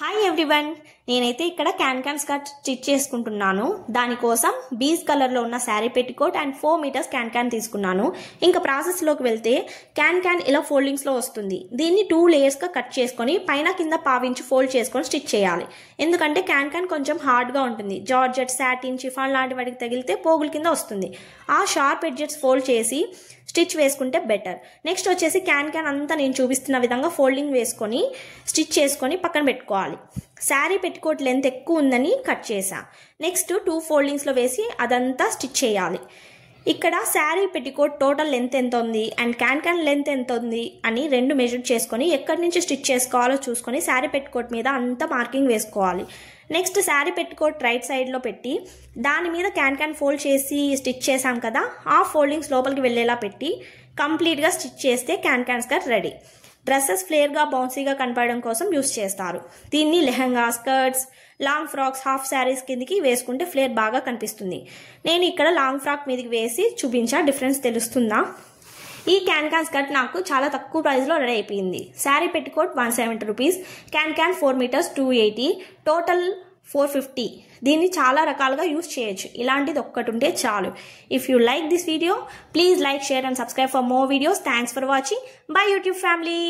Hi everyone, నేనైతే ఇక్కడ can skirt stitch చేసుకుంటున్నాను. దానికోసం బీజ్ కలర్లో ఉన్న sari petticoat and 4 metres can తీసుకున్నాను. ఇంకా ప్రాసెస్లోకి వెళ్తే క్యాన్ ఇలా ఫోల్డింగ్స్లో వస్తుంది. దీన్ని 2 లేయర్స్గా కట్ చేసుకొని పైన కింద పావించి ఫోల్డ్ చేసుకొని స్టిచ్ చేయాలి. ఎందుకంటే క్యాన్ కొంచెం హార్డ్గా ఉంటుంది. జార్జెట్, సాటిన్, చిఫాన్ లాంటి వాటికి తగిలితే పోగుల కింద వస్తుంది. ఆ షార్ప్ ఎడ్జెస్ ఫోల్డ్ చేసి స్టిచ్ వేసుకుంటే బెటర్. నెక్స్ట్ వచ్చేసి క్యాన్ అంతా నేను చూపిస్తున్న విధంగా ఫోల్డింగ్ వేసుకొని స్టిచ్ చేసుకొని పక్కన పెట్టుకోవాలి. శారీ పెట్టికోట్ లెంత్ ఎక్కువ ఉందని కట్ చేసా. నెక్స్ట్ 2 ఫోల్డింగ్స్లో వేసి అదంతా స్టిచ్ చేయాలి. ఇక్కడ శారీ పెట్టికోట్ టోటల్ లెంత్ ఎంత ఉంది అండ్ క్యాన్ లెంత్ ఎంత ఉంది అని 2 మెజర్ చేసుకొని ఎక్కడి నుంచి స్టిచ్ చేసుకోవాలో చూసుకొని శారీ పెట్టికోట్ మీద అంతా మార్కింగ్ వేసుకోవాలి. నెక్స్ట్ శారీ పెట్టికోట్ రైట్ సైడ్లో పెట్టి దాని మీద క్యాన్ ఫోల్డ్ చేసి స్టిచ్ చేసాం కదా, ఆ ఫోల్డింగ్స్ లోపలికి వెళ్ళేలా పెట్టి కంప్లీట్గా స్టిచ్ చేస్తే క్యాన్ స్కర్ట్ రెడీ. డ్రెస్సెస్ ఫ్లేర్గా బౌన్సీగా కనపడడం కోసం యూస్ చేస్తారు. దీన్ని lehenga, skirts, long frocks, half saris కిందకి వేసుకుంటే ఫ్లేర్ బాగా కనిపిస్తుంది. నేను ఇక్కడ లాంగ్ ఫ్రాక్ మీదకి వేసి చూపించా, డిఫరెన్స్ తెలుస్తుందా? ఈ క్యాన్ స్కర్ట్ నాకు చాలా తక్కువ ప్రైస్లో రెడీ అయిపోయింది. Sari petticoat 170 rupees, can 4 metres 280, total 450. దీన్ని చాలా రకాలుగా యూస్ చేయొచ్చు. ఇలాంటిది ఒక్కటి ఉంటే చాలు. If you like this video, please like, share and subscribe for more videos. Thanks for watching. By YouTube family.